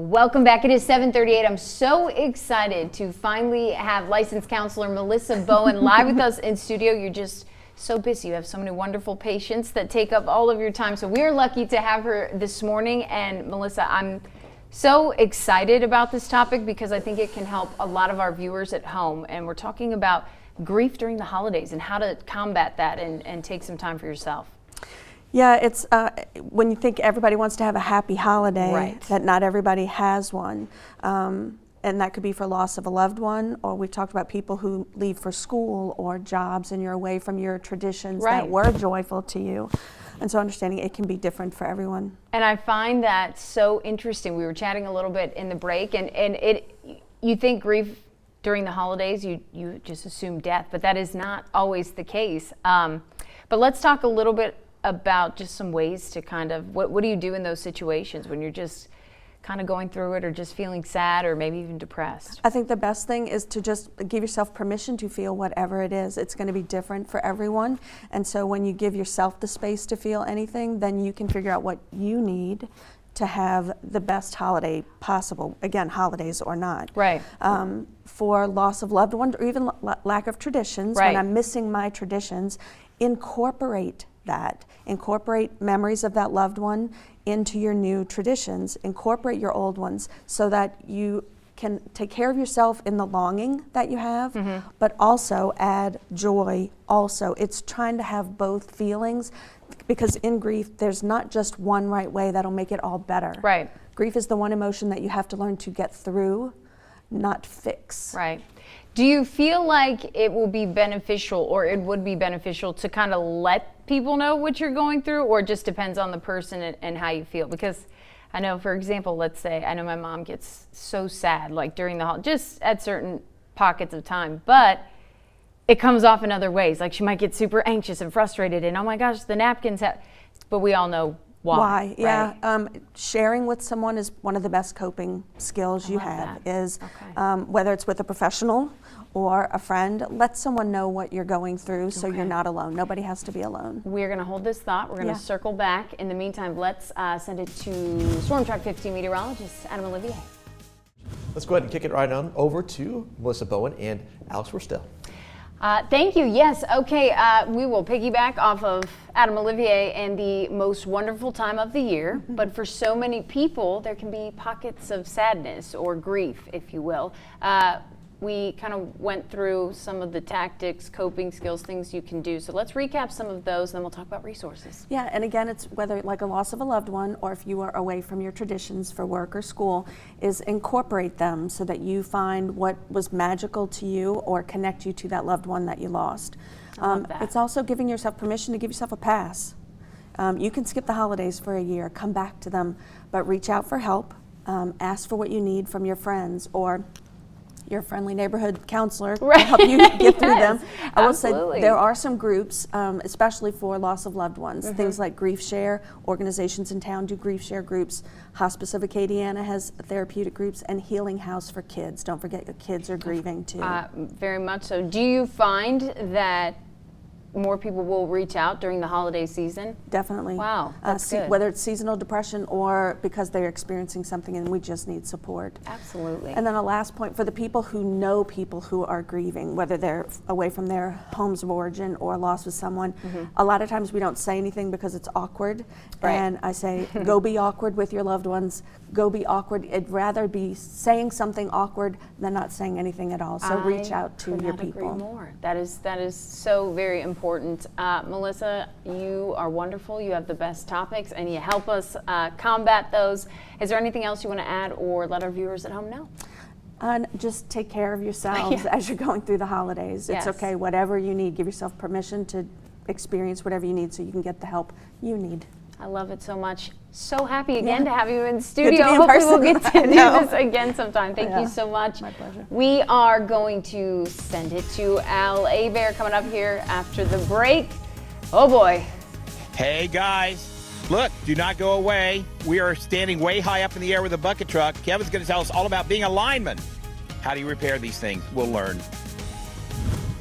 Welcome back. It is 7:38. I'm so excited to finally have licensed counselor Melissa Bowen live with us in studio. You're just so busy. You have so many wonderful patients that take up all of your time. So we're lucky to have her this morning. And Melissa, I'm so excited about this topic because I think it can help a lot of our viewers at home. And we're talking about grief during the holidays and how to combat that and take some time for yourself. Yeah, it's when you think everybody wants to have a happy holiday, right, that not everybody has one. And that could be for loss of a loved one, or we've talked about people who leave for school or jobs and you're away from your traditions right, that were joyful to you. And so understanding it can be different for everyone. And I find that so interesting. We were chatting a little bit in the break, and you think grief during the holidays, you just assume death, but that is not always the case. But let's talk a little bit about just some ways to kind of, what do you do in those situations when you're just kind of going through it or just feeling sad or maybe even depressed? I think the best thing is to just give yourself permission to feel whatever it is. It's going to be different for everyone. And so when you give yourself the space to feel anything, then you can figure out what you need to have the best holiday possible. Again, holidays or not. Right. For loss of loved ones or even lack of traditions, right, when I'm missing my traditions, incorporate that. Incorporate memories of that loved one into your new traditions. Incorporate your old ones so that you can take care of yourself in the longing that you have, mm-hmm, but also add joy also. It's trying to have both feelings, because in grief, there's not just one right way that'll make it all better. Right. Grief is the one emotion that you have to learn to get through, not fix. Right. Do you feel like it will be beneficial, or it would be beneficial to kind of let people know what you're going through, or it just depends on the person and how you feel? Because I know, for example, let's say, I know my mom gets so sad, like during the holiday, just at certain pockets of time, but it comes off in other ways. Like she might get super anxious and frustrated and, oh my gosh, the napkins have, but we all know why. Right? Yeah, sharing with someone is one of the best coping skills you have. That. Is okay, whether it's with a professional or a friend, let someone know what you're going through so okay, you're not alone. Nobody has to be alone. We're going to hold this thought. We're going to circle back. In the meantime, let's send it to Storm Track 15 meteorologist Adam Olivier. Let's go ahead and kick it right on over to Melissa Bowen and Alex Worstel. Thank you. Yes. Okay. We will piggyback off of Adam Olivier and the most wonderful time of the year. Mm-hmm. But for so many people, there can be pockets of sadness or grief, if you will. We kind of went through some of the tactics, coping skills, things you can do. So let's recap some of those, then we'll talk about resources. Yeah, and again, it's whether like a loss of a loved one or if you are away from your traditions for work or school, is incorporate them so that you find what was magical to you or connect you to that loved one that you lost. I love that. It's also giving yourself permission to give yourself a pass. You can skip the holidays for a year, come back to them, but reach out for help, ask for what you need from your friends or your friendly neighborhood counselor, right, to help you get through them. I will say there are some groups, especially for loss of loved ones, mm-hmm, things like Grief Share. Organizations in town do Grief Share groups. Hospice of Acadiana has therapeutic groups, and Healing House for Kids. Don't forget your kids are grieving too. Very much so. Do you find that more people will reach out during the holiday season? Definitely. Wow, that's good. Whether it's seasonal depression or because they're experiencing something and we just need support. Absolutely. And then a last point, for the people who know people who are grieving, whether they're away from their homes of origin or lost with someone, mm-hmm, a lot of times we don't say anything because it's awkward. Right. And I say, go be awkward with your loved ones. Go be awkward. I'd rather be saying something awkward than not saying anything at all. So reach out to your people. Agree more. That is so very important. Melissa, you are wonderful. You have the best topics and you help us combat those. Is there anything else you want to add or let our viewers at home know? And just take care of yourselves as you're going through the holidays. It's okay, whatever you need, give yourself permission to experience whatever you need so you can get the help you need. I love it so much. So happy again to have you in the studio. Hopefully we'll get to do this again sometime. Thank you so much. My pleasure. We are going to send it to Al Abear coming up here after the break. Oh boy. Hey guys, look, do not go away. We are standing way high up in the air with a bucket truck. Kevin's going to tell us all about being a lineman. How do you repair these things? We'll learn.